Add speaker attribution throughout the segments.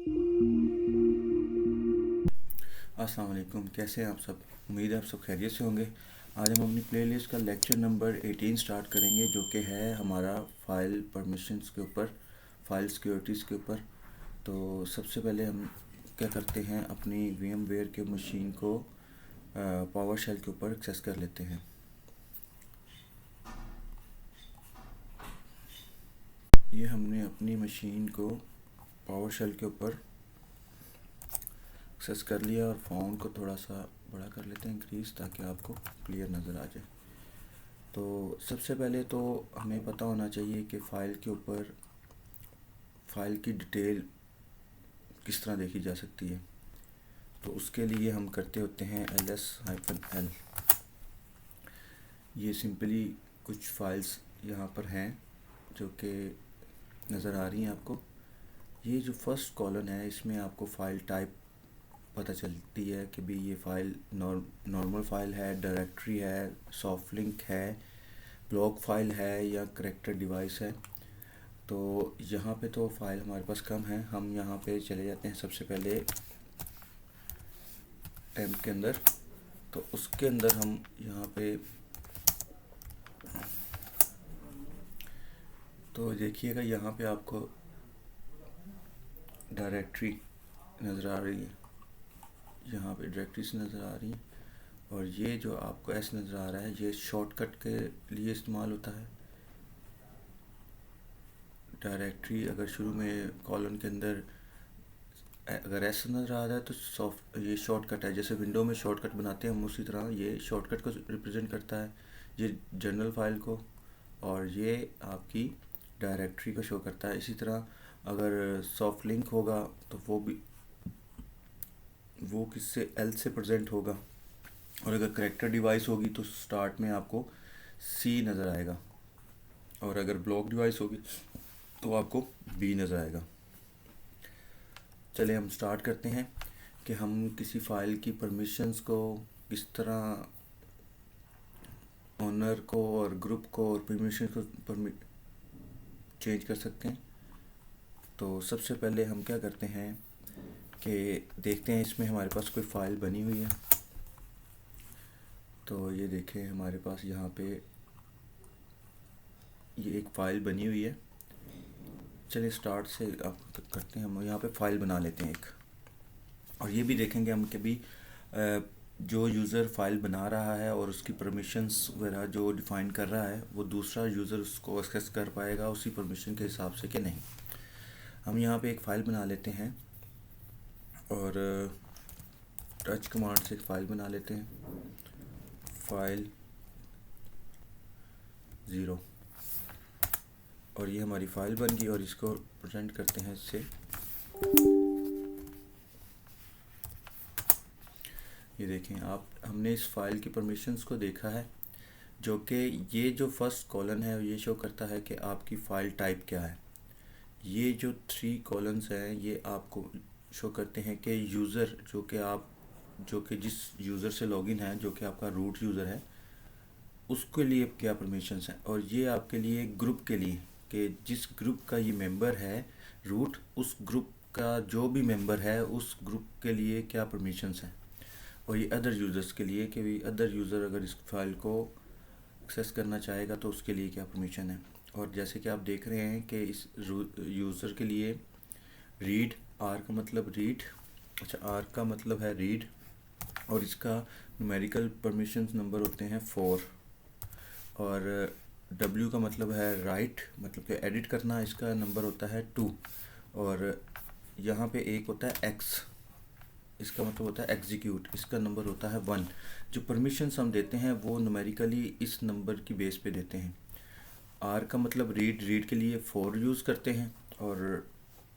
Speaker 1: अस्सलाम वालेकुम, कैसे हैं आप सब। उम्मीद है आप सब खैरियत से होंगे। आज हम अपनी प्लेलिस्ट का लेक्चर नंबर 18 स्टार्ट करेंगे, जो कि है हमारा फ़ाइल परमिशंस के ऊपर, फ़ाइल सिक्योरिटीज़ के ऊपर। तो सबसे पहले हम क्या करते हैं, अपनी VMware के मशीन को पावर शेल के ऊपर एक्सेस कर लेते हैं। ये हमने अपनी मशीन को पावर शेल के ऊपर एक्सेस कर लिया, और फ़ॉन्ट को थोड़ा सा बड़ा कर लेते हैं, इंक्रीज़, ताकि आपको क्लियर नज़र आ जाए। तो सबसे पहले तो हमें पता होना चाहिए कि फ़ाइल के ऊपर फ़ाइल की डिटेल किस तरह देखी जा सकती है। तो उसके लिए हम करते होते हैं ls-l। ये सिंपली कुछ फ़ाइल्स यहाँ पर हैं जो कि नज़र आ रही हैं आपको। ये जो फर्स्ट कॉलम है, इसमें आपको फ़ाइल टाइप पता चलती है कि भाई ये फ़ाइल नॉर्मल फ़ाइल है, डायरेक्टरी है, सॉफ्ट लिंक है, ब्लॉक फ़ाइल है, या करेक्टर डिवाइस है। तो यहाँ पे तो फ़ाइल हमारे पास कम है। हम यहाँ पे चले जाते हैं सबसे पहले टेम्प के अंदर। तो उसके अंदर हम यहाँ पे तो देखिएगा, यहाँ पे आपको डायरेक्टरी नज़र आ रही है, यहाँ पे डायरेक्टरीज नज़र आ रही है। और ये जो आपको एस नज़र आ रहा है, ये शॉर्टकट के लिए इस्तेमाल होता है। डायरेक्टरी अगर शुरू में कॉलम के अंदर अगर एस नज़र आ रहा है तो ये शॉर्टकट है। जैसे विंडो में शॉर्टकट बनाते हैं हम, उसी तरह ये शॉर्टकट को रिप्रेजेंट करता है, ये जनरल फाइल को, और ये आपकी डायरेक्टरी को शो करता है। इसी तरह अगर सॉफ्ट लिंक होगा तो वो किससे एल से प्रेजेंट होगा, और अगर करेक्टर डिवाइस होगी तो स्टार्ट में आपको सी नज़र आएगा, और अगर ब्लॉक डिवाइस होगी तो आपको बी नज़र आएगा। चलिए हम स्टार्ट करते हैं कि हम किसी फ़ाइल की परमिशंस को किस तरह ओनर को और ग्रुप को और परमिशन को चेंज कर सकते हैं। तो सबसे पहले हम क्या करते हैं कि देखते हैं इसमें हमारे पास कोई फ़ाइल बनी हुई है। तो ये देखें, हमारे पास यहाँ पे ये एक फ़ाइल बनी हुई है। चलिए स्टार्ट से आप करते हैं, हम यहाँ पे फ़ाइल बना लेते हैं एक। और ये भी देखेंगे हम कि भी जो यूज़र फ़ाइल बना रहा है और उसकी परमिशंस वगैरह जो डिफ़ाइन कर रहा है, वो दूसरा यूज़र उसको एक्सेस कर पाएगा उसी परमिशन के हिसाब से कि नहीं। हम यहाँ पे एक फ़ाइल बना लेते हैं, और टच कमांड से एक फ़ाइल बना लेते हैं, फ़ाइल 0। और ये हमारी फ़ाइल बन गई, और इसको प्रेजेंट करते हैं इससे। ये देखें आप, हमने इस फ़ाइल की परमिशंस को देखा है, जो कि ये जो फर्स्ट कॉलम है ये शो करता है कि आपकी फ़ाइल टाइप क्या है। ये जो 3 कॉलम्स हैं ये आपको शो करते हैं कि यूज़र जो कि जिस यूज़र से लॉगिन है, जो कि आपका रूट यूज़र है, उसके लिए क्या परमिशंस हैं। और ये आपके लिए ग्रुप के लिए, कि जिस ग्रुप का ये मेंबर है रूट, उस ग्रुप का जो भी मेंबर है उस ग्रुप के लिए क्या परमिशंस हैं। और ये अदर यूज़र्स के लिए, कि भी अदर यूज़र अगर इस फाइल को एक्सेस करना चाहेगा तो उसके लिए क्या परमिशन है। और जैसे कि आप देख रहे हैं कि इस यूज़र के लिए रीड, आर का मतलब रीड, अच्छा आर का मतलब है रीड, और इसका न्यूमेरिकल परमिशंस नंबर होते हैं 4, और डब्ल्यू का मतलब है राइट, मतलब कि एडिट करना, इसका नंबर होता है 2, और यहाँ पे एक होता है एक्स, इसका मतलब होता है एग्जीक्यूट, इसका नंबर होता है 1। जो परमिशंस हम देते हैं वो न्यूमेरिकली इस नंबर की बेस पे देते हैं। आर का मतलब रीड, रीड के लिए 4 यूज़ करते हैं, और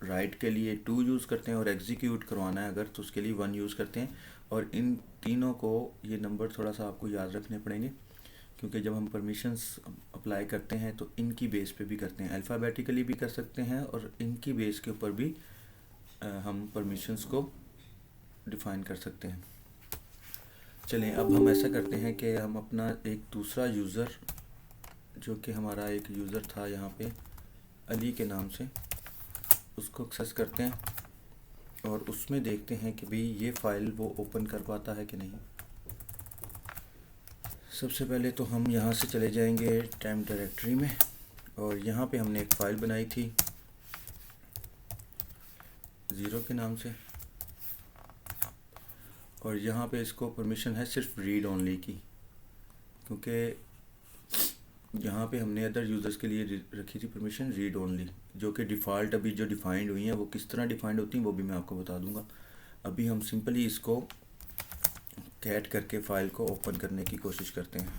Speaker 1: राइट के लिए 2 यूज़ करते हैं, और एग्जीक्यूट करवाना है अगर तो उसके लिए 1 यूज़ करते हैं। और इन तीनों को ये नंबर थोड़ा सा आपको याद रखने पड़ेंगे, क्योंकि जब हम परमिशंस अप्लाई करते हैं तो इनकी बेस पे भी करते हैं, अल्फ़ाबेटिकली भी कर सकते हैं, और इनकी बेस के ऊपर भी हम परमिशंस को डिफ़ाइन कर सकते हैं। चलें अब हम ऐसा करते हैं कि हम अपना एक दूसरा यूज़र, जो कि हमारा एक यूज़र था यहाँ पे अली के नाम से, उसको एक्सेस करते हैं। और उसमें देखते हैं कि भाई ये फ़ाइल वो ओपन कर पाता है कि नहीं। सबसे पहले तो हम यहाँ से चले जाएंगे टाइम डायरेक्टरी में, और यहाँ पे हमने एक फ़ाइल बनाई थी 0 के नाम से, और यहाँ पे इसको परमिशन है सिर्फ रीड ओनली की, क्योंकि यहाँ पे हमने अदर यूज़र्स के लिए रखी थी परमिशन रीड ओनली, जो कि डिफ़ॉल्ट अभी जो डिफ़ाइंड हुई हैं वो किस तरह डिफ़ाइंड होती हैं वो भी मैं आपको बता दूंगा। अभी हम सिंपली इसको कैट करके फ़ाइल को ओपन करने की कोशिश करते हैं।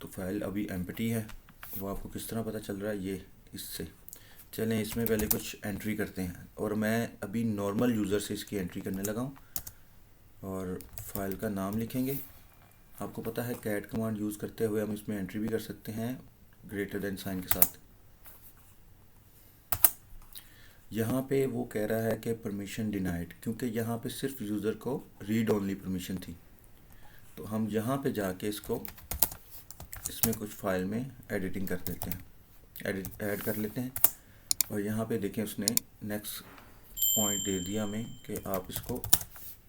Speaker 1: तो फाइल अभी एम्प्टी है, वो आपको किस तरह पता चल रहा है, ये इससे। चलें इसमें पहले कुछ एंट्री करते हैं, और मैं अभी नॉर्मल यूज़र से इसकी एंट्री करने लगा हूँ। और फाइल का नाम लिखेंगे। आपको पता है कैट कमांड यूज़ करते हुए हम इसमें एंट्री भी कर सकते हैं ग्रेटर देन साइन के साथ। यहाँ पे वो कह रहा है कि परमिशन डिनाइड, क्योंकि यहाँ पे सिर्फ यूज़र को रीड ओनली परमिशन थी। तो हम यहाँ पे जाके इसको इसमें कुछ फ़ाइल में एडिटिंग कर देते हैं, ऐड कर लेते हैं। और यहाँ पे देखें उसने नेक्स्ट पॉइंट दे दिया हमें कि आप इसको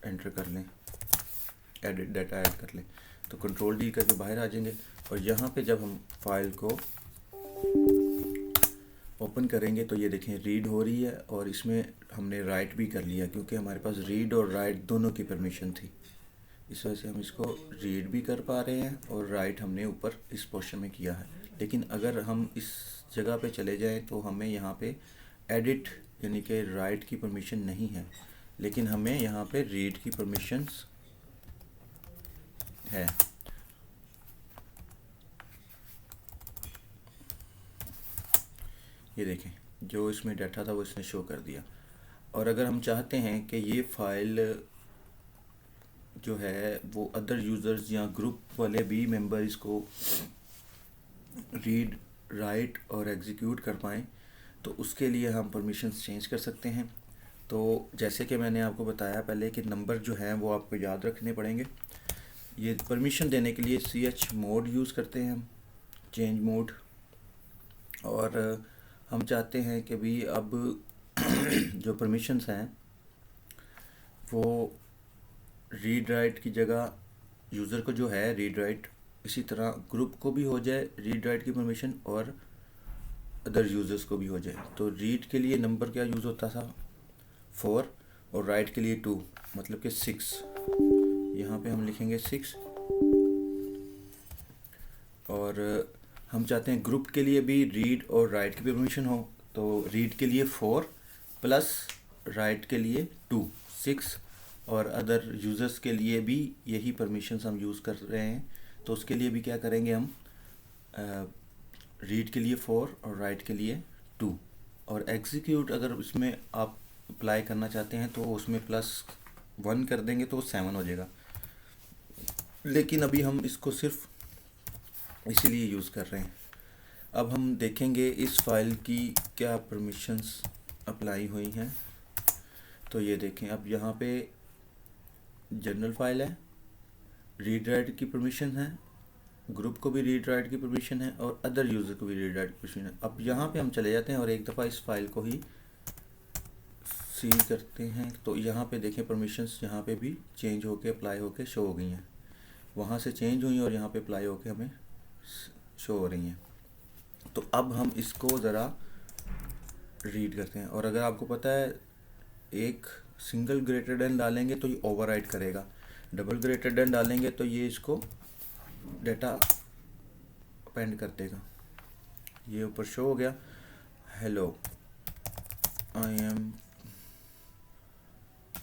Speaker 1: एंटर कर लें, एडिट डाटा ऐड कर लें। तो कंट्रोल डी करके बाहर आ जाएंगे, और यहाँ पे जब हम फाइल को ओपन करेंगे तो ये देखें रीड हो रही है, और इसमें हमने राइट भी कर लिया, क्योंकि हमारे पास रीड और राइट दोनों की परमिशन थी। इस वजह से हम इसको रीड भी कर पा रहे हैं, और राइट हमने ऊपर इस पोर्शन में किया है। लेकिन अगर हम इस जगह पे चले जाएं तो हमें यहाँ पे एडिट यानी कि राइट की परमिशन नहीं है, लेकिन हमें यहाँ पे रीड की परमिशंस है। ये देखें जो इसमें डाटा था वो इसने शो कर दिया। और अगर हम चाहते हैं कि ये फ़ाइल जो है वो अदर यूज़र्स या ग्रुप वाले भी मेंबर इसको रीड राइट और एग्जीक्यूट कर पाएँ, तो उसके लिए हम परमिशंस चेंज कर सकते हैं। तो जैसे कि मैंने आपको बताया पहले कि नंबर जो हैं वो आपको याद रखने पड़ेंगे। ये परमिशन देने के लिए ch मोड यूज़ करते हैं हम, चेंज मोड। और हम चाहते हैं कि भी अब जो परमिशंस हैं वो रीड राइट की जगह यूज़र को जो है रीड राइट, इसी तरह ग्रुप को भी हो जाए रीड राइट की परमिशन, और अदर यूज़र्स को भी हो जाए। तो रीड के लिए नंबर क्या यूज़ होता था 4, और राइट के लिए 2, मतलब कि 6। यहाँ पे हम लिखेंगे 6। और हम चाहते हैं ग्रुप के लिए भी रीड और राइट की परमिशन हो, तो रीड के लिए 4 प्लस राइट के लिए 2, 6। और अदर यूज़र्स के लिए भी यही परमिशंस हम यूज़ कर रहे हैं, तो उसके लिए भी क्या करेंगे हम, रीड के लिए 4 और राइट के लिए 2। और एग्जीक्यूट अगर इसमें आप अप्लाई करना चाहते हैं तो उसमें +1 कर देंगे तो 7 हो जाएगा। लेकिन अभी हम इसको सिर्फ इसीलिए यूज़ कर रहे हैं। अब हम देखेंगे इस फाइल की क्या परमिशंस अप्लाई हुई हैं। तो ये देखें अब यहाँ पे जनरल फाइल है, रीड राइट की परमिशन है, ग्रुप को भी रीड राइट की परमिशन है, और अदर यूज़र को भी रीड राइट की परमिशन है। अब यहाँ पे हम चले जाते हैं और एक दफ़ा इस फाइल को ही सील करते हैं, तो यहाँ पे देखें परमिशंस यहाँ पे भी चेंज होके अप्लाई होके शो हो गई हैं। वहाँ से चेंज हुई और यहाँ पे अप्लाई होके हमें शो हो रही हैं। तो अब हम इसको ज़रा रीड करते हैं, और अगर आपको पता है एक सिंगल ग्रेटर देन डालेंगे तो ये ओवरराइट करेगा, डबल ग्रेटर देन डालेंगे तो ये इसको डाटा अपेंड कर देगा। ये ऊपर शो हो गया, हेलो आई एम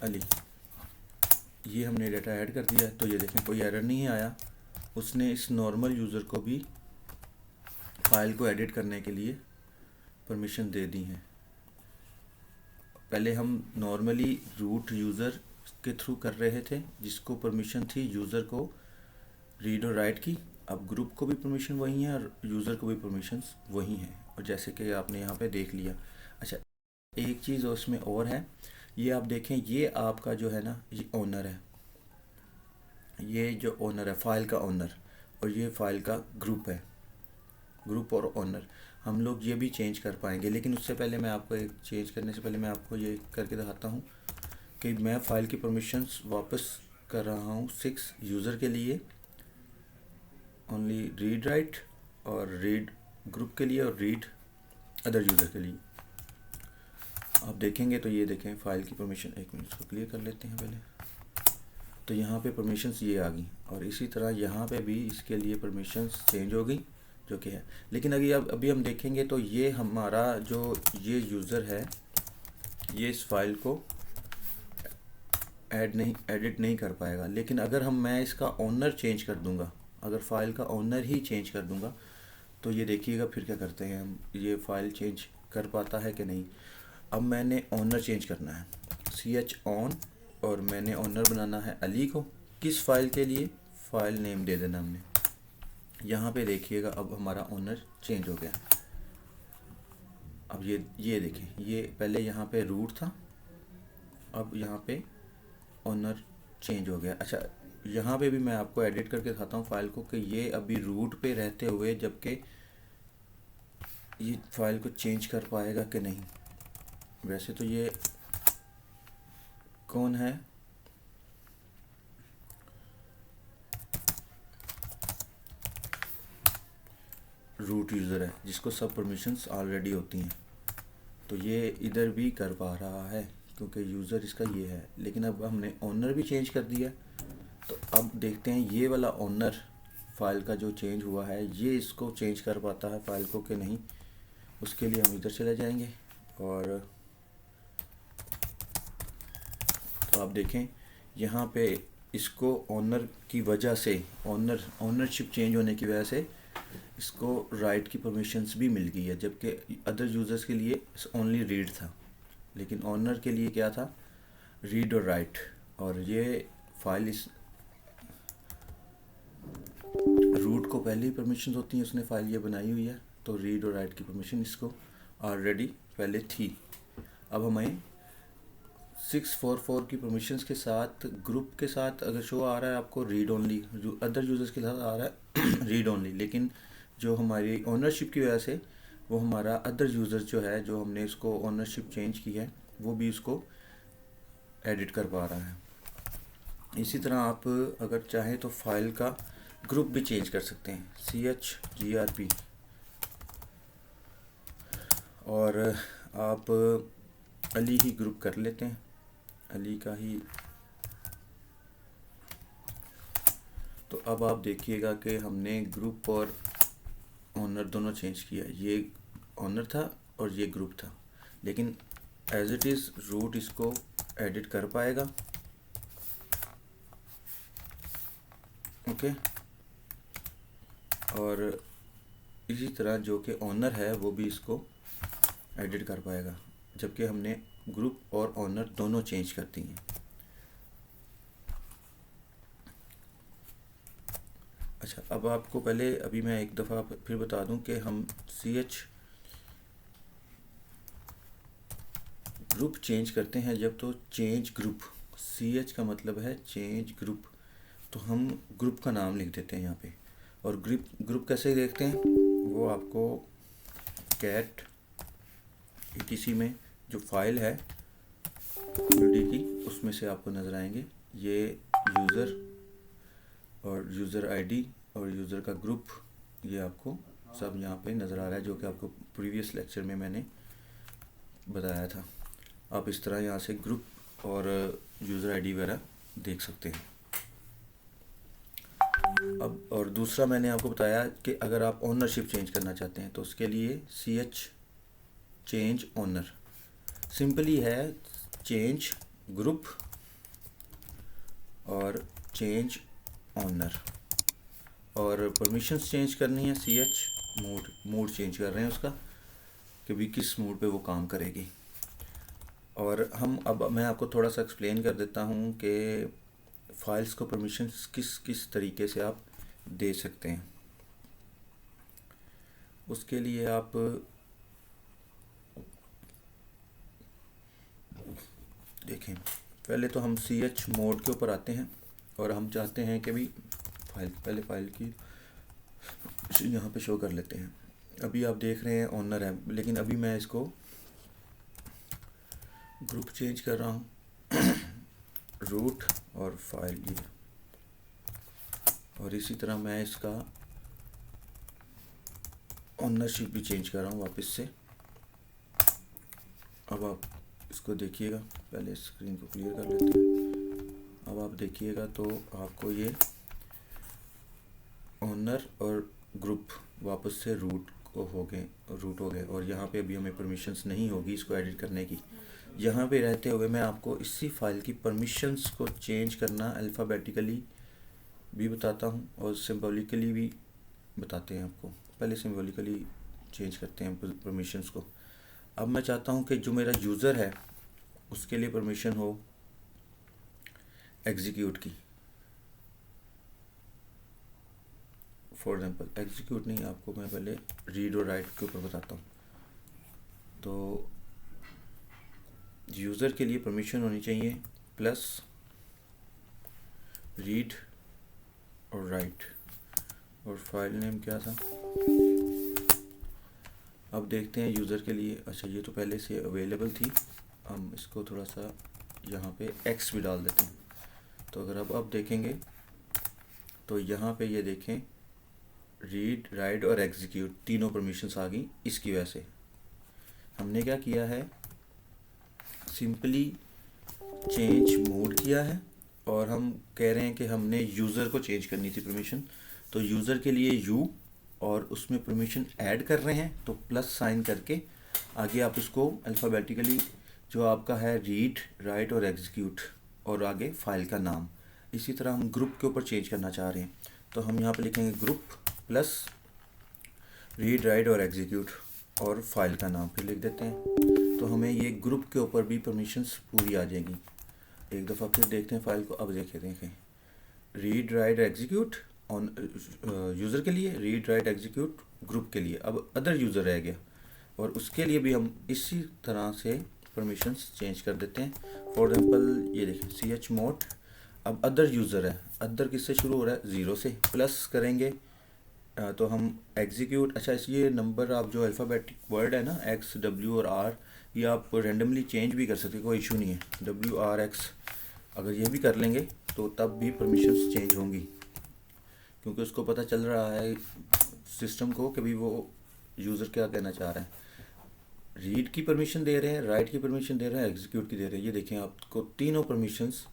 Speaker 1: अली। ये हमने डाटा ऐड कर दिया, तो ये देखें कोई एरर नहीं आया। उसने इस नॉर्मल यूज़र को भी फाइल को एडिट करने के लिए परमिशन दे दी हैं। पहले हम नॉर्मली रूट यूज़र के थ्रू कर रहे थे जिसको परमिशन थी यूज़र को रीड और राइट की। अब ग्रुप को भी परमिशन वही है और यूज़र को भी परमिशंस वही हैं, और जैसे कि आपने यहाँ पे देख लिया। अच्छा, एक चीज़ उसमें और है, ये आप देखें, ये आपका जो है ना ये ओनर है, ये जो ओनर है फाइल का ओनर, और ये फाइल का ग्रुप है, ग्रुप और ओनर। हम लोग ये भी चेंज कर पाएंगे। लेकिन उससे पहले मैं आपको एक चेंज करने से पहले मैं आपको ये करके दिखाता हूँ कि मैं फ़ाइल की परमिशंस वापस कर रहा हूँ 6 यूज़र के लिए, ओनली रीड राइट, और रीड ग्रुप के लिए, और रीड अदर यूज़र के लिए। आप देखेंगे तो ये देखें फ़ाइल की परमिशन, एक मिनट इसको क्लियर कर लेते हैं पहले। तो यहाँ पे परमिशंस ये आ गई, और इसी तरह यहाँ पे भी इसके लिए परमिशंस चेंज हो गई जो कि है। लेकिन अभी हम देखेंगे तो ये हमारा जो ये यूज़र है ये इस फाइल को एडिट नहीं कर पाएगा। लेकिन अगर मैं इसका ओनर चेंज कर दूंगा, अगर फ़ाइल का ओनर ही चेंज कर दूंगा, तो ये देखिएगा फिर क्या करते हैं हम, ये फ़ाइल चेंज कर पाता है कि नहीं। अब मैंने ओनर चेंज करना है, ch on, और मैंने ओनर बनाना है अली को। किस फ़ाइल के लिए, फ़ाइल नेम दे देना हमने। यहाँ पे देखिएगा अब हमारा ओनर चेंज हो गया। अब ये देखें, ये पहले यहाँ पे रूट था, अब यहाँ पे ओनर चेंज हो गया। अच्छा, यहाँ पे भी मैं आपको एडिट करके दिखाता हूँ फाइल को कि ये अभी रूट पे रहते हुए जबकि ये फाइल को चेंज कर पाएगा कि नहीं। वैसे तो ये कौन है, रूट यूज़र है जिसको सब परमिशंस ऑलरेडी होती हैं, तो ये इधर भी कर पा रहा है क्योंकि यूज़र इसका ये है। लेकिन अब हमने ओनर भी चेंज कर दिया, तो अब देखते हैं ये वाला ओनर फाइल का जो चेंज हुआ है ये इसको चेंज कर पाता है फाइल को कि नहीं। उसके लिए हम इधर चले जाएंगे, और तो आप देखें यहाँ पे इसको ओनर की वजह से, ओनरशिप चेंज होने की वजह से इसको राइट की परमिशंस भी मिल गई है, जबकि अदर यूज़र्स के लिए ओनली रीड था, लेकिन ओनर के लिए क्या था, रीड और राइट। और ये फाइल इस रूट को पहले ही परमिशंस होती हैं, उसने फाइल ये बनाई हुई है, तो रीड और राइट की परमिशन इसको ऑलरेडी पहले थी। अब हमें 644 की परमिशंस के साथ ग्रुप के साथ अगर शो आ रहा है आपको रीड ओनली, जो अदर यूज़र्स के साथ आ रहा है रीड ओनली, लेकिन जो हमारी ओनरशिप की वजह से वो हमारा अदर यूज़र्स जो है, जो हमने इसको ओनरशिप चेंज की है, वो भी इसको एडिट कर पा रहा है। इसी तरह आप अगर चाहें तो फाइल का ग्रुप भी चेंज कर सकते हैं, chgrp, और आप अली ही ग्रुप कर लेते हैं, अली का ही। तो अब आप देखिएगा कि हमने ग्रुप और ओनर दोनों चेंज किया, ये ओनर था और ये ग्रुप था, लेकिन एज इट इज़ रूट इसको एडिट कर पाएगा। ओके, और इसी तरह जो कि ओनर है वो भी इसको एडिट कर पाएगा, जबकि हमने ग्रुप और ओनर दोनों चेंज कर दी हैं। अच्छा, अब आपको पहले अभी मैं एक दफ़ा फिर बता दूं कि हम ch ग्रुप चेंज करते हैं जब, तो चेंज ग्रुप, ch का मतलब है चेंज ग्रुप, तो हम ग्रुप का नाम लिख देते हैं यहाँ पे। और ग्रुप कैसे देखते हैं वो आपको कैट etc में जो फाइल है यूडी की, उसमें से आपको नज़र आएंगे ये यूज़र और यूज़र आईडी और यूज़र का ग्रुप, ये आपको सब यहाँ पे नज़र आ रहा है, जो कि आपको प्रीवियस लेक्चर में मैंने बताया था। आप इस तरह यहाँ से ग्रुप और यूज़र आईडी वगैरह देख सकते हैं। अब और दूसरा मैंने आपको बताया कि अगर आप ओनरशिप चेंज करना चाहते हैं तो उसके लिए ch चेंज ओनर सिंपली है चेंज ग्रुप और चेंज ओनर, और परमिशंस चेंज करनी है ch मूड चेंज कर रहे हैं उसका कि भी किस मूड पे वो काम करेगी। और अब मैं आपको थोड़ा सा एक्सप्लेन कर देता हूँ कि फाइल्स को परमिशंस किस किस तरीके से आप दे सकते हैं। उसके लिए आप देखें, पहले तो हम ch मोड के ऊपर आते हैं और हम चाहते हैं कि भाई फाइल की यहाँ पे शो कर लेते हैं। अभी आप देख रहे हैं ओनर है, लेकिन अभी मैं इसको ग्रुप चेंज कर रहा हूँ रूट और फाइल ये, और इसी तरह मैं इसका ओनरशिप भी चेंज कर रहा हूँ वापस से। अब आप इसको देखिएगा, पहले स्क्रीन को क्लियर कर लेते हैं। अब आप देखिएगा तो आपको ये ओनर और ग्रुप वापस से रूट हो गए, और यहाँ पे अभी हमें परमिशंस नहीं होगी इसको एडिट करने की। यहाँ पे रहते हुए मैं आपको इसी फाइल की परमिशंस को चेंज करना अल्फ़ाबेटिकली भी बताता हूँ और सिंबॉलिकली भी बताते हैं आपको। पहले सिंबॉलिकली चेंज करते हैं परमिशंस को। अब मैं चाहता हूँ कि जो मेरा यूज़र है उसके लिए परमिशन हो एग्जीक्यूट की। फॉर एग्जांपल एग्जीक्यूट नहीं, आपको मैं पहले रीड और राइट के ऊपर बताता हूँ। तो यूज़र के लिए परमिशन होनी चाहिए प्लस रीड और राइट, और फाइल नेम क्या था। अब देखते हैं यूज़र के लिए, अच्छा ये तो पहले से अवेलेबल थी, हम इसको थोड़ा सा यहाँ पे एक्स भी डाल देते हैं। तो अगर अब देखेंगे तो यहाँ पे ये देखें रीड राइट और एग्जीक्यूट तीनों परमिशंस आ गई। इसकी वजह से हमने क्या किया है, सिंपली चेंज मोड किया है, और हम कह रहे हैं कि हमने यूज़र को चेंज करनी थी परमिशन। तो यूज़र के लिए यू और उसमें परमिशन ऐड कर रहे हैं, तो प्लस साइन करके आगे आप इसको अल्फ़ाबेटिकली जो आपका है रीड राइट और एग्जीक्यूट, और आगे फाइल का नाम। इसी तरह हम ग्रुप के ऊपर चेंज करना चाह रहे हैं, तो हम यहाँ पे लिखेंगे ग्रुप प्लस रीड राइट और एग्जीक्यूट और फाइल का नाम फिर लिख देते हैं। तो हमें ये ग्रुप के ऊपर भी परमिशंस पूरी आ जाएगी। एक दफ़ा फिर देखते हैं फाइल को। अब देखें read write execute on user के लिए, रीड राइट एग्जीक्यूट ग्रुप के लिए। अब अदर यूज़र रह गया, और उसके लिए भी हम इसी तरह से परमिशंस चेंज कर देते हैं। फॉर एग्जांपल ये देखें सी एच मोड, अब अदर यूज़र है, अदर किससे शुरू हो रहा है, ज़ीरो से, प्लस करेंगे तो हम एग्जीक्यूट। अच्छा ये नंबर आप जो अल्फ़ाबेटिक वर्ड है ना एक्स डब्ल्यू और आर, ये आप रेंडमली चेंज भी कर सकते हैं, कोई इशू नहीं है। डब्ल्यू आर एक्स अगर ये भी कर लेंगे तो तब भी परमिशंस चेंज होंगी, क्योंकि उसको पता चल रहा है सिस्टम को कि भी वो यूज़र क्या कहना चाह रहा है। रीड की परमिशन दे रहे हैं, राइट की परमिशन दे रहे हैं, एग्जीक्यूट की दे रहे हैं। ये देखें आपको तीनों परमिशंस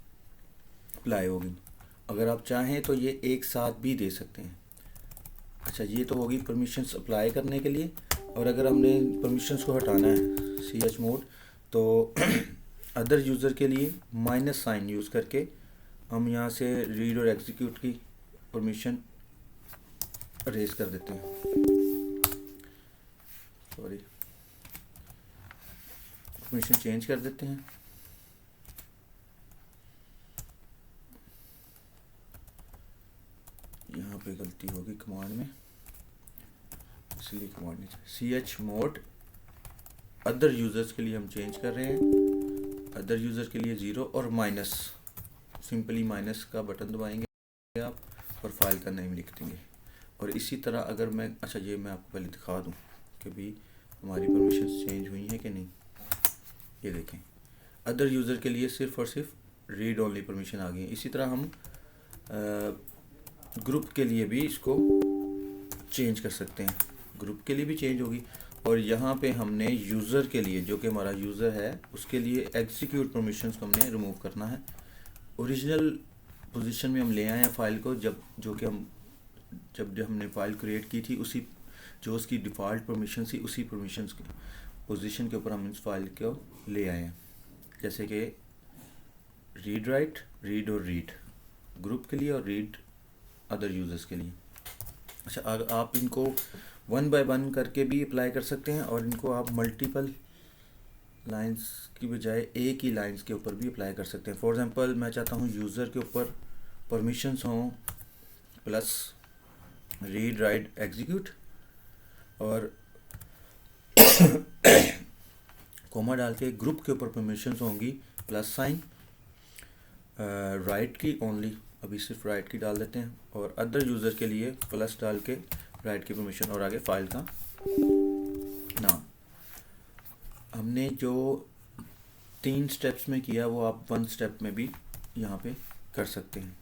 Speaker 1: अप्लाई होगी। अगर आप चाहें तो ये एक साथ भी दे सकते हैं। अच्छा ये तो होगी परमिशंस अप्लाई करने के लिए, और अगर हमने परमिशंस को हटाना है सी एच मोड, तो अदर यूज़र के लिए माइनस साइन यूज़ करके हम यहाँ से रीड और एग्जीक्यूट की परमिशन अरेज कर देते हैं। सॉरी, परमिशन चेंज कर देते हैं। यहाँ पे गलती होगी कमांड में, इसलिए कमांड नहीं चाहिए। C H mode other users के लिए हम चेंज कर रहे हैं, अदर यूज़र के लिए ज़ीरो और माइनस, सिंपली माइनस का बटन दबाएंगे आप और फाइल का नेम लिख देंगे। और इसी तरह अगर मैं, अच्छा ये मैं आपको पहले दिखा दूँ कि भी हमारी परमिशंस चेंज हुई हैं कि नहीं। ये देखें अदर यूज़र के लिए सिर्फ़ और सिर्फ रीड ओनली परमिशन आ गई है। इसी तरह हम ग्रुप के लिए भी इसको चेंज कर सकते हैं, ग्रुप के लिए भी चेंज होगी। और यहाँ पे हमने यूज़र के लिए, जो कि हमारा यूज़र है, उसके लिए एग्जीक्यूट परमिशंस को हमने रिमूव करना है। ओरिजिनल पोजीशन में हम ले आए हैं फाइल को, जब हमने फ़ाइल क्रिएट की थी, उसी जो उसकी डिफ़ॉल्ट परमिशन थी उसी परमिशंस की पोजीशन के ऊपर हम इस फाइल को ले आए हैं। जैसे कि रीड राइट, रीड और रीड ग्रुप के लिए, और रीड अदर यूज़र्स के लिए। अच्छा आप इनको वन बाय वन करके भी अप्लाई कर सकते हैं, और इनको आप मल्टीपल लाइंस की बजाय एक ही लाइंस के ऊपर भी अप्लाई कर सकते हैं। फॉर एग्जांपल मैं चाहता हूँ यूज़र के ऊपर परमिशंस हों प्लस रीड राइट एग्जीक्यूट, और कोमा डाल के ग्रुप के ऊपर परमिशंस होंगी प्लस साइन, राइट की ओनली, अभी सिर्फ राइट की डाल देते हैं, और अदर यूज़र के लिए प्लस डाल के राइट की परमिशन, और आगे फाइल का ना हमने जो 3 स्टेप्स में किया वो आप 1 स्टेप में भी यहाँ पे कर सकते हैं।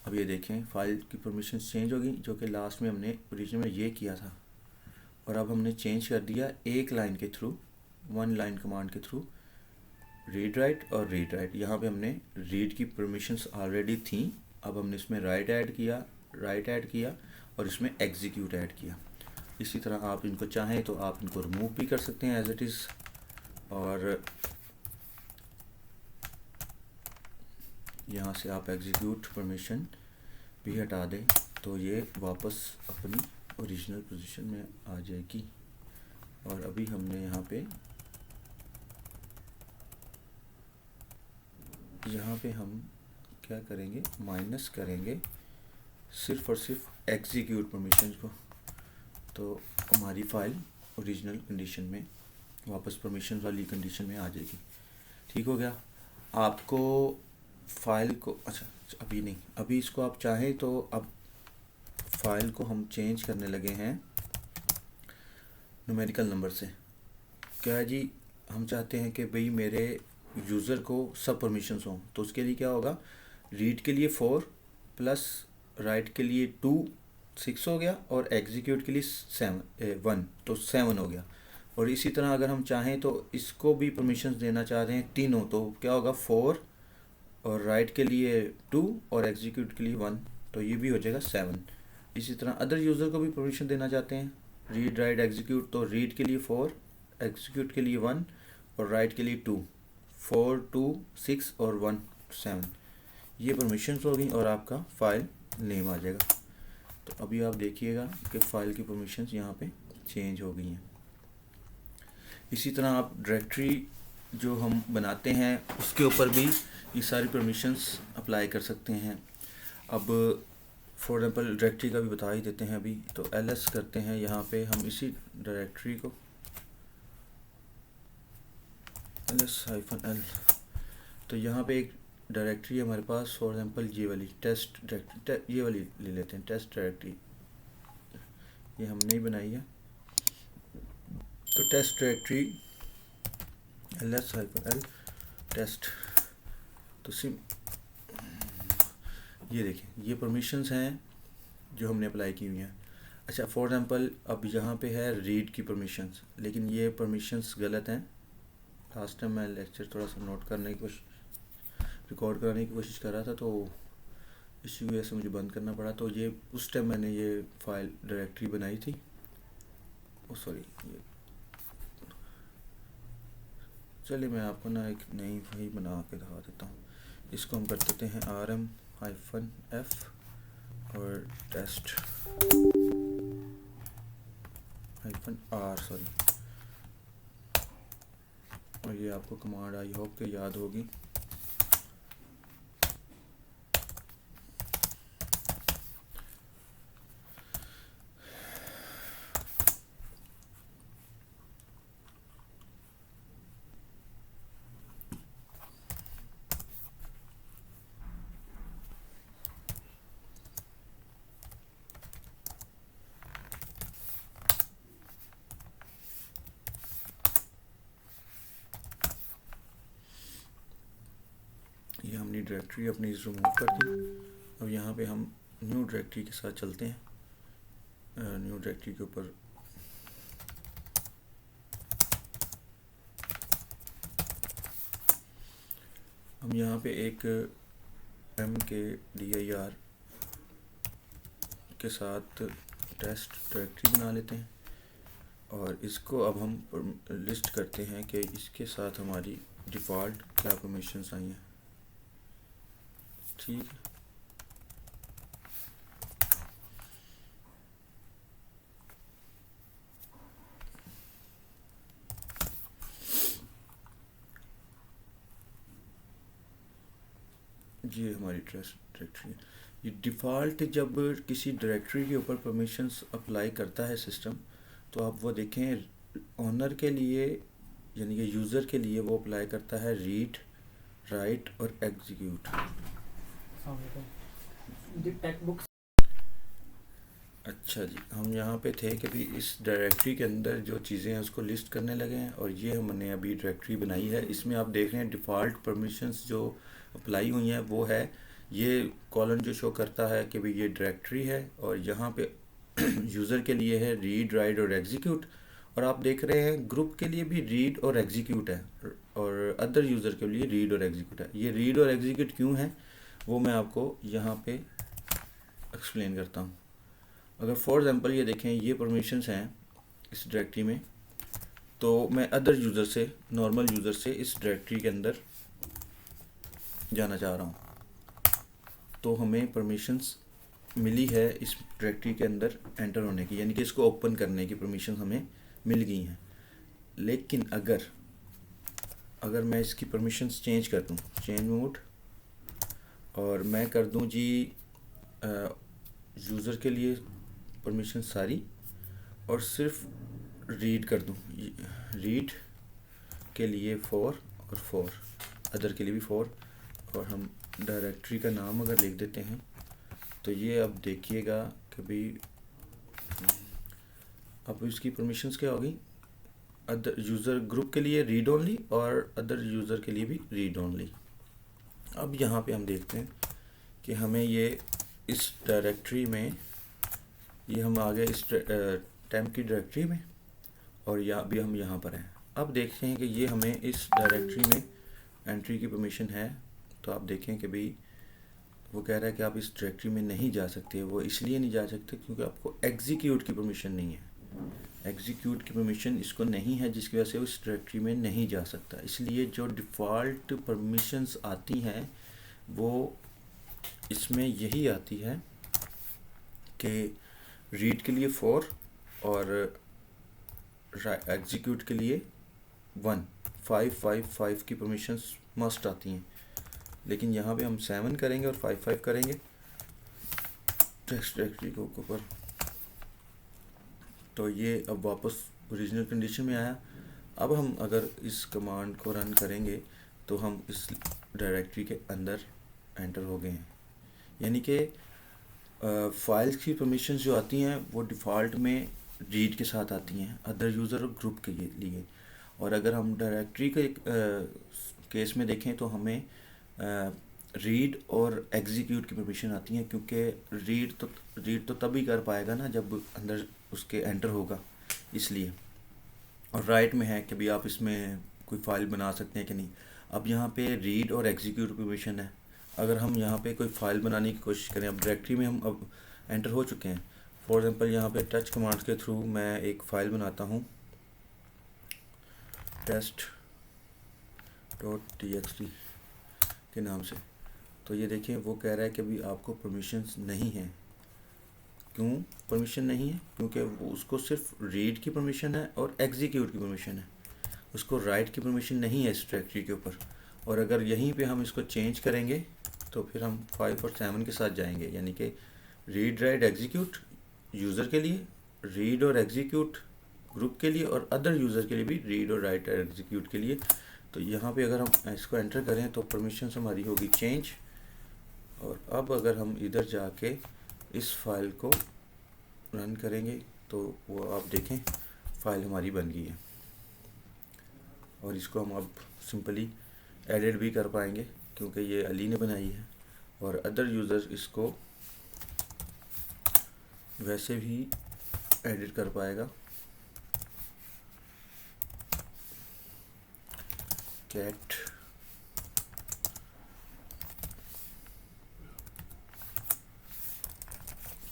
Speaker 1: अब ये देखें फाइल की परमिशंस चेंज होगी, जो कि लास्ट में हमने ओरिजिनल में ये किया था, और अब हमने चेंज कर दिया एक लाइन के थ्रू, 1 लाइन कमांड के थ्रू, रीड राइट और रीड राइट। यहाँ पे हमने रीड की परमिशंस ऑलरेडी थी, अब हमने इसमें राइट ऐड किया और इसमें एग्जीक्यूट ऐड किया। इसी तरह आप इनको चाहें तो आप इनको रिमूव भी कर सकते हैं एज इट इज़, और यहाँ से आप एग्जीक्यूट परमिशन भी हटा दें तो ये वापस अपनी ओरिजिनल पोजीशन में आ जाएगी। और अभी हमने यहाँ पे हम क्या करेंगे, माइनस करेंगे सिर्फ और सिर्फ एग्जीक्यूट परमिशन को, तो हमारी फ़ाइल ओरिजिनल कंडीशन में वापस परमिशन वाली कंडीशन में आ जाएगी। ठीक हो गया। आपको फ़ाइल को अभी नहीं, अभी इसको आप चाहें तो अब फाइल को हम चेंज करने लगे हैं न्यूमेरिकल नंबर से। क्या है जी, हम चाहते हैं कि भाई मेरे यूज़र को सब परमिशंस हों, तो उसके लिए क्या होगा, रीड के लिए 4 प्लस राइट के लिए 2 6 हो गया, और एग्जीक्यूट के लिए 1 तो 7 हो गया। और इसी तरह अगर हम चाहें तो इसको भी परमिशंस देना चाह रहे हैं तीनों, तो क्या होगा 4 और राइट के लिए 2 और एग्जीक्यूट के लिए 1, तो ये भी हो जाएगा 7। इसी तरह अदर यूज़र को भी परमिशन देना चाहते हैं, रीड राइट एग्जीक्यूट, तो रीड के लिए 4, एग्जीक्यूट के लिए 1 और राइट के लिए 2, 4 2 6 और 1 7, ये परमिशंस हो गई और आपका फ़ाइल नेम आ जाएगा। तो अभी आप देखिएगा कि फ़ाइल की परमिशंस यहाँ पे चेंज हो गई हैं। इसी तरह आप डायरेक्टरी जो हम बनाते हैं उसके ऊपर भी ये सारी परमिशंस अप्लाई कर सकते हैं। अब फॉर एग्जाम्पल डायरेक्टरी का भी बता ही देते हैं अभी, तो ls करते हैं यहाँ पे हम इसी डायरेक्टरी को ls-l, तो यहाँ पे एक डायरेक्टरी है हमारे पास, फॉर एग्जाम्पल ये वाली टेस्ट डायरेक्टरी, ये वाली ले लेते हैं टेस्ट डायरेक्टरी, ये हमने ही बनाई है। तो टेस्ट डायरेक्टरी ls-l टेस्ट, तो ये देखें ये परमिशंस हैं जो हमने अप्लाई की हुई हैं। अच्छा, फॉर एग्जांपल अब यहाँ पे है रीड की परमिशंस, लेकिन ये परमिशंस गलत हैं। लास्ट टाइम मैं लेक्चर थोड़ा सा नोट करने की कोशिश, रिकॉर्ड कराने की कोशिश कर रहा था, तो इसी वजह से मुझे बंद करना पड़ा। तो ये उस टाइम मैंने ये फाइल डायरेक्टरी बनाई थी, ये चलिए मैं आपको ना एक नई फाइल बना के दिखा देता हूँ। इसको हम कर देते हैं rm-f और टेस्ट -r, और ये आपको कमांड आई होप के याद होगी। ये हमने डायरेक्टरी अपनी रिमूव कर दी। अब यहाँ पे हम न्यू डायरेक्टरी के साथ चलते हैं। न्यू डायरेक्टरी के ऊपर हम यहाँ पे एक mkdir के साथ टेस्ट डायरेक्टरी बना लेते हैं, और इसको अब हम लिस्ट करते हैं कि इसके साथ हमारी डिफ़ॉल्ट क्या परमिशंस आई हैं। ठीक है, ये हमारी टेस्ट डायरेक्टरी है। ये डिफ़ॉल्ट जब किसी डायरेक्टरी के ऊपर परमिशंस अप्लाई करता है सिस्टम, तो आप वो देखें ओनर के लिए यानी कि यूज़र के लिए वो अप्लाई करता है रीड राइट और एग्जीक्यूट। अच्छा जी, हम यहाँ पे थे कि भी इस डायरेक्टरी के अंदर जो चीज़ें हैं उसको लिस्ट करने लगे हैं, और ये हमने अभी डायरेक्टरी बनाई है। इसमें आप देख रहे हैं डिफ़ॉल्ट परमिशंस जो अप्लाई हुई हैं वो है ये कॉलम जो शो करता है कि भाई ये डायरेक्टरी है, और यहाँ पे यूज़र के लिए है रीड राइट और एग्जीक्यूट, और आप देख रहे हैं ग्रुप के लिए भी रीड और एग्जीक्यूट है, और अदर यूज़र के लिए रीड और एग्जीक्यूट है। ये रीड और एग्जीक्यूट क्यों है वो मैं आपको यहाँ पे एक्सप्लेन करता हूँ। अगर फॉर एग्ज़ाम्पल ये देखें, ये परमिशंस हैं इस डायरेक्टरी में, तो मैं अदर यूज़र से, नॉर्मल यूज़र से इस डायरेक्टरी के अंदर जाना चाह रहा हूँ, तो हमें परमिशंस मिली है इस डायरेक्टरी के अंदर एंटर होने की, यानी कि इसको ओपन करने की परमिशन हमें मिल गई हैं। लेकिन अगर मैं इसकी परमिशंस चेंज कर दूँ, चेंज मोड, और मैं कर दूँ जी यूज़र के लिए परमिशन सारी, और सिर्फ रीड कर दूँ, रीड के लिए 4 और 4, अदर के लिए भी 4, और हम डायरेक्टरी का नाम अगर लिख देते हैं तो ये अब देखिएगा कि भाई अब इसकी परमिशंस क्या होगी। अदर यूज़र ग्रुप के लिए रीड ओनली और अदर यूज़र के लिए भी रीड ओनली। अब यहाँ पे हम देखते हैं कि हमें ये इस डायरेक्टरी में, ये हम आ गए इस टेम्प की डायरेक्टरी में, और यहाँ भी हम यहाँ पर हैं। अब देखते हैं कि ये हमें इस डायरेक्टरी में एंट्री की परमिशन है, तो आप देखें कि भाई वो कह रहा है कि आप इस डायरेक्टरी में नहीं जा सकते। वो इसलिए नहीं जा सकते क्योंकि आपको एग्जीक्यूट की परमिशन नहीं है, एग्जीक्यूट की परमिशन इसको नहीं है, जिसकी वजह से उस डायरेक्टरी में नहीं जा सकता। इसलिए जो डिफ़ॉल्ट परमिशंस आती हैं वो इसमें यही आती है कि रीड के लिए 4 और एग्जीक्यूट के लिए 1, 5 5 5 की परमिशंस मस्ट आती हैं। लेकिन यहाँ पे हम 7 करेंगे और 5 5 करेंगे टेक्स्ट डायरेक्टरी के ऊपर, तो ये अब वापस ओरिजिनल कंडीशन में आया। अब हम अगर इस कमांड को रन करेंगे तो हम इस डायरेक्टरी के अंदर एंटर हो गए हैं, यानी कि फाइल्स की परमिशंस जो आती हैं वो डिफ़ॉल्ट में रीड के साथ आती हैं अदर यूज़र और ग्रुप के लिए। और अगर हम डायरेक्टरी के केस में देखें तो हमें रीड और एग्जीक्यूट की परमिशन आती हैं, क्योंकि रीड तो तभी कर पाएगा ना जब अंदर उसके एंटर होगा, इसलिए। और राइट में है कि भी आप इसमें कोई फाइल बना सकते हैं कि नहीं। अब यहाँ पे रीड और एग्जीक्यूट परमिशन है। अगर हम यहाँ पे कोई फाइल बनाने की कोशिश करें, अब डायरेक्टरी में हम अब एंटर हो चुके हैं। फॉर एग्ज़ाम्पल यहाँ पे टच कमांड्स के थ्रू मैं एक फ़ाइल बनाता हूँ test.txt के नाम से, तो ये देखिए वो कह रहा है कि अभी आपको परमिशंस नहीं है। क्यों परमिशन नहीं है? क्योंकि उसको सिर्फ रीड की परमिशन है और एग्जीक्यूट की परमिशन है, उसको राइट की परमिशन नहीं है इस डायरेक्टरी के ऊपर। और अगर यहीं पे हम इसको चेंज करेंगे तो फिर हम 5 और 7 के साथ जाएंगे, यानी कि रीड राइट एग्जीक्यूट यूज़र के लिए, रीड और एग्जीक्यूट ग्रुप के लिए, और अदर यूज़र के लिए भी रीड और राइट एग्जीक्यूट के लिए। तो यहाँ पे अगर हम इसको एंटर करें तो परमिशन हमारी होगी चेंज। और अब अगर हम इधर जाके इस फाइल को रन करेंगे तो वो आप देखें फाइल हमारी बन गई है, और इसको हम अब सिंपली एडिट भी कर पाएंगे क्योंकि ये अली ने बनाई है, और अदर यूज़र इसको वैसे भी एडिट कर पाएगा। कैट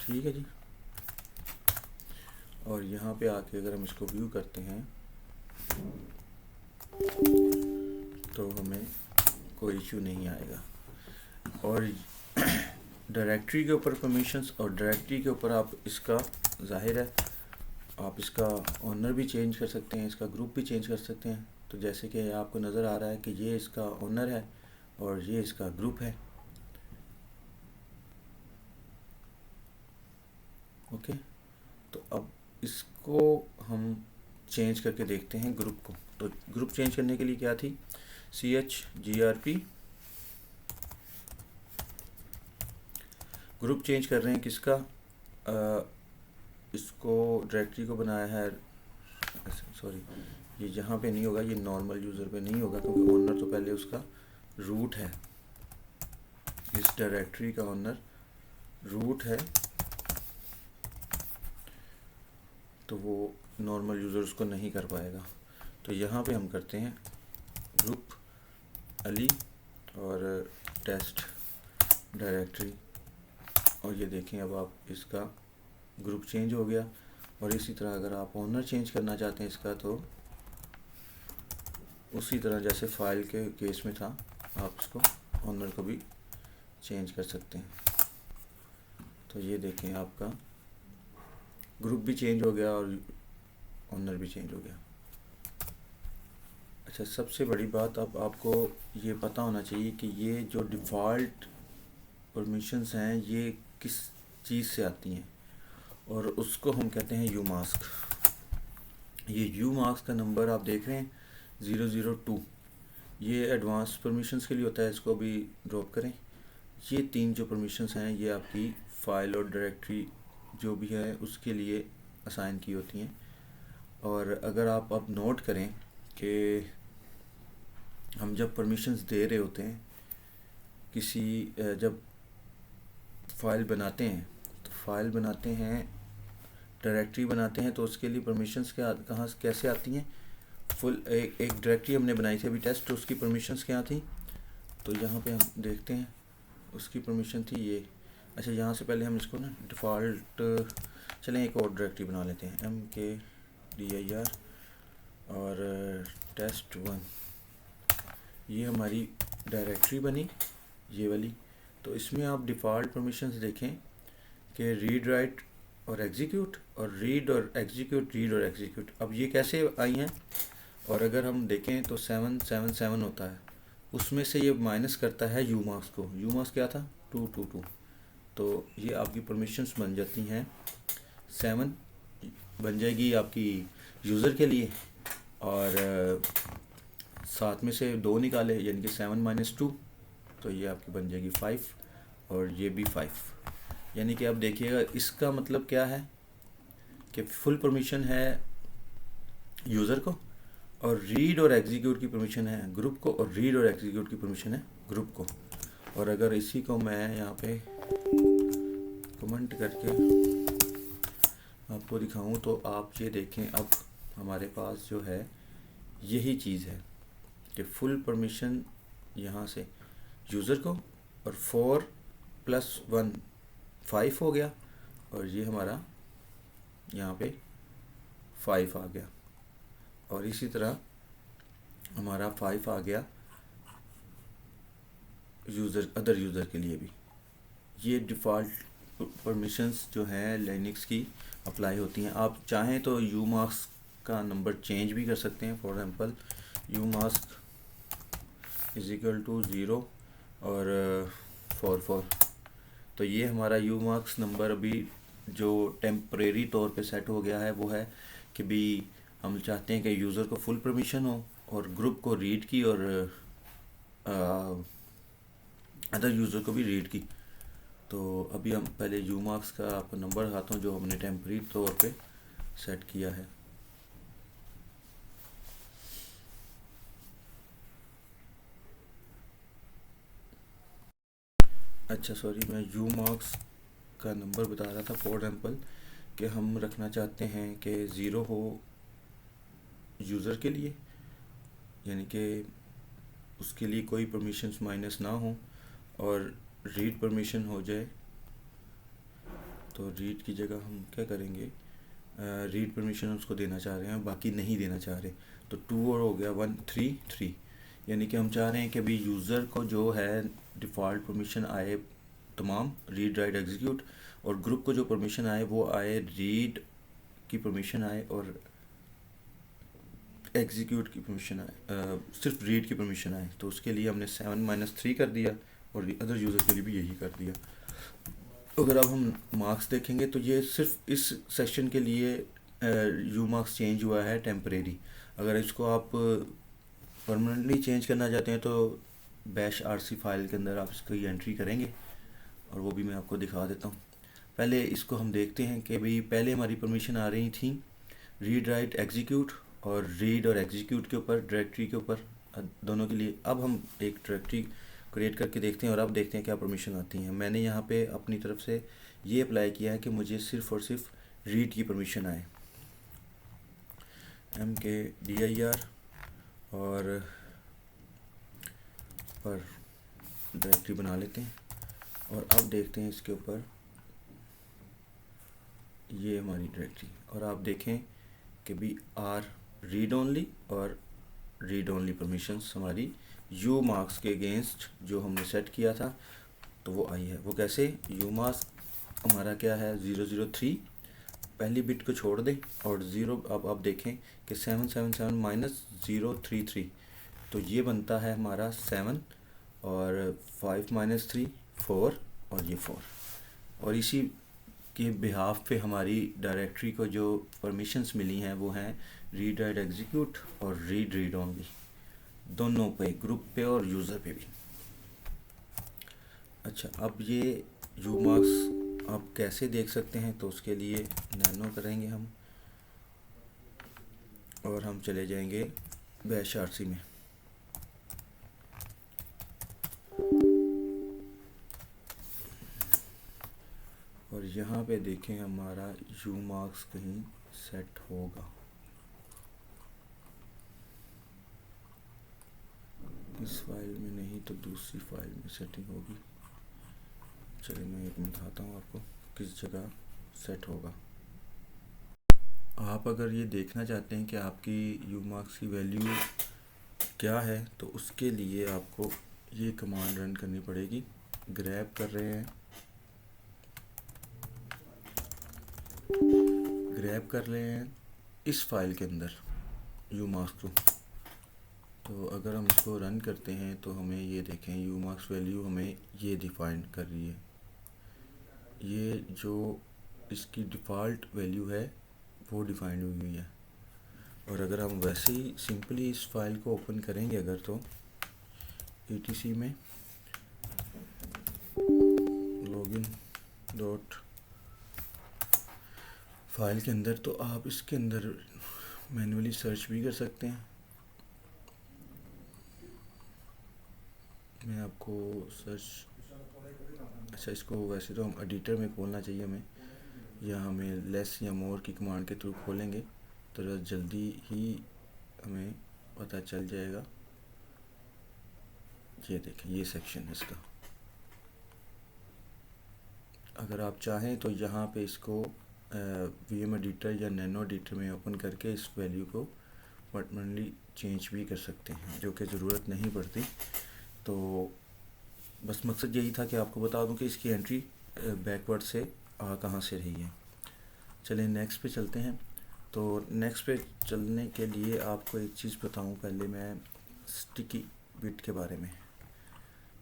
Speaker 1: ठीक है जी। और यहाँ पे आके अगर हम इसको व्यू करते हैं तो हमें कोई इशू नहीं आएगा। और डायरेक्टरी के ऊपर परमिशंस, और डायरेक्टरी के ऊपर आप इसका जाहिर है आप इसका ओनर भी चेंज कर सकते हैं, इसका ग्रुप भी चेंज कर सकते हैं। तो जैसे कि आपको नज़र आ रहा है कि ये इसका ओनर है और ये इसका ग्रुप है। ओके, तो अब इसको हम चेंज करके देखते हैं ग्रुप को। तो ग्रुप चेंज करने के लिए क्या थी, CHGRP ग्रुप चेंज कर रहे हैं किसका, इसको डायरेक्टरी को बनाया है, सॉरी ये यहाँ पे नहीं होगा, ये नॉर्मल यूज़र पे नहीं होगा क्योंकि ओनर तो पहले उसका रूट है, इस डायरेक्टरी का ओनर रूट है, तो वो नॉर्मल यूज़र उसको नहीं कर पाएगा। तो यहाँ पे हम करते हैं ग्रुप अली और टेस्ट डायरेक्टरी, और ये देखें अब आप इसका ग्रुप चेंज हो गया। और इसी तरह अगर आप ओनर चेंज करना चाहते हैं इसका, तो उसी तरह जैसे फाइल के केस में था आप इसको ओनर को भी चेंज कर सकते हैं। तो ये देखें आपका ग्रुप भी चेंज हो गया और ओनर भी चेंज हो गया। अच्छा, सबसे बड़ी बात अब आपको ये पता होना चाहिए कि ये जो डिफ़ॉल्ट परमिशंस हैं ये किस चीज़ से आती हैं, और उसको हम कहते हैं यू मास्क। ये यू मास्क का नंबर आप देख रहे हैं 002, ये एडवांस परमिशंस के लिए होता है, इसको भी ड्रॉप करें। ये 3 जो परमिशंस हैं ये आपकी फ़ाइल और डायरेक्टरी जो भी है उसके लिए असाइन की होती हैं। और अगर आप अब नोट करें कि हम जब परमिशंस दे रहे होते हैं किसी जब फाइल बनाते हैं, तो फाइल बनाते हैं, डायरेक्टरी बनाते हैं, तो उसके लिए परमिशंस क्या कहाँ कैसे आती हैं। फुल एक डायरेक्टरी हमने बनाई थी अभी टेस्ट, तो उसकी परमिशंस क्या थी, तो यहाँ पे हम देखते हैं उसकी परमिशन थी ये। अच्छा, यहाँ से पहले हम इसको ना डिफ़ॉल्ट, चलें एक और डायरेक्टरी बना लेते हैं MKDIR और test1, ये हमारी डायरेक्टरी बनी ये वाली। तो इसमें आप डिफ़ॉल्ट परमिशंस देखें कि रीड राइट और एग्जीक्यूट, और रीड और एग्जीक्यूट, रीड और एग्जीक्यूट। अब ये कैसे आई हैं, और अगर हम देखें तो 777 होता है, उसमें से ये माइनस करता है यू मार्क्स को। यू मार्क्स क्या था 222, तो ये आपकी परमिशंस बन जाती हैं 7 बन जाएगी आपकी यूज़र के लिए, और साथ में से 2 निकाले यानी कि 7 - 2, तो ये आपकी बन जाएगी 5, और ये भी 5। यानी कि आप देखिएगा इसका मतलब क्या है कि फुल परमिशन है यूज़र को, और रीड और एग्जीक्यूट की परमिशन है ग्रुप को, और रीड और एग्जीक्यूट की परमिशन है ग्रुप को। और अगर इसी को मैं यहाँ पे कमेंट करके आपको दिखाऊं तो आप ये देखें अब हमारे पास जो है यही चीज़ है कि फुल परमिशन यहाँ से यूज़र को, और 4 + 1 5 हो गया, और ये हमारा यहाँ पे 5 आ गया, और इसी तरह हमारा 5 आ गया अदर यूज़र के लिए भी। ये डिफ़ॉल्ट परमिशंस जो हैं लिनक्स की अप्लाई होती हैं। आप चाहें तो यू मास्क का नंबर चेंज भी कर सकते हैं। फॉर एग्जांपल यू मास्क = 0 और 44, तो ये हमारा यू मास्क नंबर अभी जो टेम्परेरी तौर पे सेट हो गया है वो है कि भी हम चाहते हैं कि यूज़र को फुल परमिशन हो और ग्रुप को रीड की, और अदर यूज़र को भी रीड की। तो अभी हम पहले यू मार्क्स का आपको नंबर दिखाता हूँ जो हमने टेम्परेरी तौर पे सेट किया है। अच्छा सॉरी, मैं यू मार्क्स का नंबर बता रहा था। फॉर एग्जांपल कि हम रखना चाहते हैं कि 0 हो यूज़र के लिए, यानी कि उसके लिए कोई परमिशंस माइनस ना हो, और रीड परमिशन हो जाए। तो रीड की जगह हम क्या करेंगे, रीड परमिशन उसको देना चाह रहे हैं, बाकी नहीं देना चाह रहे। तो 2 और हो गया 1 3 3, यानी कि हम चाह रहे हैं कि अभी यूज़र को जो है डिफ़ॉल्ट परमिशन आए तमाम, रीड राइट एग्जीक्यूट, और ग्रुप को जो परमिशन आए वो आए रीड की परमिशन आए और एग्जीक्यूट की परमिशन आए, सिर्फ रीड की परमिशन आए। तो उसके लिए हमने 7 - 3 कर दिया, और अदर यूज़र के लिए भी यही कर दिया। अगर अब हम मार्क्स देखेंगे तो ये सिर्फ इस सेक्शन के लिए यू मार्क्स चेंज हुआ है टेम्परेरी। अगर इसको आप परमानेंटली चेंज करना चाहते हैं तो बैश RC फाइल के अंदर आप इसकी एंट्री करेंगे, और वो भी मैं आपको दिखा देता हूँ। पहले इसको हम देखते हैं कि भाई पहले हमारी परमिशन आ रही थी रीड राइट एग्जीक्यूट, और रीड और एग्जीक्यूट के ऊपर, डायरेक्टरी के ऊपर, दोनों के लिए। अब हम एक डायरेक्टरी क्रिएट करके देखते हैं और अब देखते हैं क्या परमिशन आती हैं। मैंने यहाँ पे अपनी तरफ से ये अप्लाई किया है कि मुझे सिर्फ़ और सिर्फ रीड की परमिशन आए, mkdir और पर डायरेक्टरी बना लेते हैं। और अब देखते हैं इसके ऊपर, ये हमारी डायरेक्टरी, और आप देखें कि भी आर रीड ओनली और रीड ओनली परमिशंस हमारी यू मार्क्स के अगेंस्ट जो हमने सेट किया था तो वो आई है। वो कैसे, यू मार्क्स हमारा क्या है 003, पहली बिट को छोड़ दें और ज़ीरो। अब आप देखें कि 777 माइनस 033, तो ये बनता है हमारा 7, और 5 माइनस 3 4, और ये 4। और इसी के बिहाफ पे हमारी डायरेक्टरी को जो परमिशंस मिली हैं वो हैं रीड राइट एग्जीक्यूट और रीड रीड ओनली, दोनों पे, ग्रुप पे और यूज़र पे भी। अच्छा, अब ये यू मार्क्स आप कैसे देख सकते हैं, तो उसके लिए नैनो करेंगे हम और हम चले जाएंगे बैश आरसी में। और यहाँ पे देखें हमारा यू मार्क्स कहीं सेट होगा, इस फाइल में नहीं तो दूसरी फाइल में सेटिंग होगी। चलिए मैं एक बताता हूँ आपको किस जगह सेट होगा। आप अगर ये देखना चाहते हैं कि आपकी यू मार्क्स की वैल्यू क्या है, तो उसके लिए आपको ये कमांड रन करनी पड़ेगी। ग्रैब कर रहे हैं, ग्रैब कर रहे हैं इस फाइल के अंदर यू मार्क्स को। तो अगर हम इसको रन करते हैं तो हमें ये देखें यू मार्क्स वैल्यू हमें ये डिफाइन कर रही है। ये जो इसकी डिफ़ॉल्ट वैल्यू है वो डिफाइंड हुई हुई है। और अगर हम वैसे ही सिंपली इस फाइल को ओपन करेंगे अगर, तो etc में लॉगिन डॉट फाइल के अंदर, तो आप इसके अंदर मैन्युअली सर्च भी कर सकते हैं। मैं आपको सर्च, अच्छा इसको वैसे तो हम एडिटर में खोलना चाहिए हमें, या हमें लेस या मोर की कमांड के थ्रू खोलेंगे तो जल्दी ही हमें पता चल जाएगा। ये देखें ये सेक्शन है इसका। अगर आप चाहें तो यहाँ पे इसको वीएम एडिटर या नैनो एडिटर में ओपन करके इस वैल्यू को परमानेंटली चेंज भी कर सकते हैं, जो कि ज़रूरत नहीं पड़ती। तो बस मकसद यही था कि आपको बता दूं कि इसकी एंट्री बैकवर्ड से कहाँ से रही है। चलिए नेक्स्ट पे चलते हैं। तो नेक्स्ट पे चलने के लिए आपको एक चीज़ बताऊं पहले मैं स्टिकी बिट के बारे में,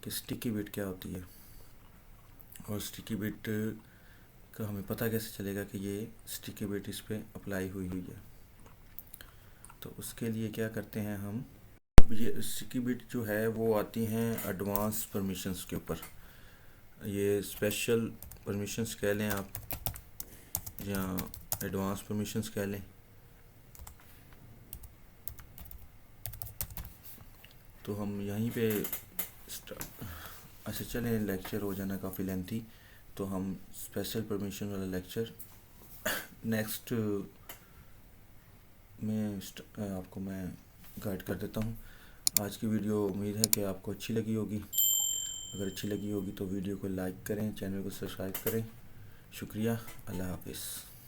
Speaker 1: कि स्टिकी बिट क्या होती है और स्टिकी बिट का हमें पता कैसे चलेगा कि ये स्टिकी बिट इस पर अप्लाई हुई हुई है। तो उसके लिए क्या करते हैं हम, अब ये स्टिकी बिट जो है वो आती हैं एडवांस परमिशंस के ऊपर। ये स्पेशल परमिशंस कह लें आप या एडवांस परमिशंस कह लें। तो हम यहीं पे अच्छा चलें, लेक्चर हो जाना काफ़ी लेंथी, तो हम स्पेशल परमिशन वाला लेक्चर नेक्स्ट में आपको मैं गाइड कर देता हूँ। आज की वीडियो उम्मीद है कि आपको अच्छी लगी होगी। अगर अच्छी लगी होगी तो वीडियो को लाइक करें, चैनल को सब्सक्राइब करें। शुक्रिया, अल्लाह हाफिज़।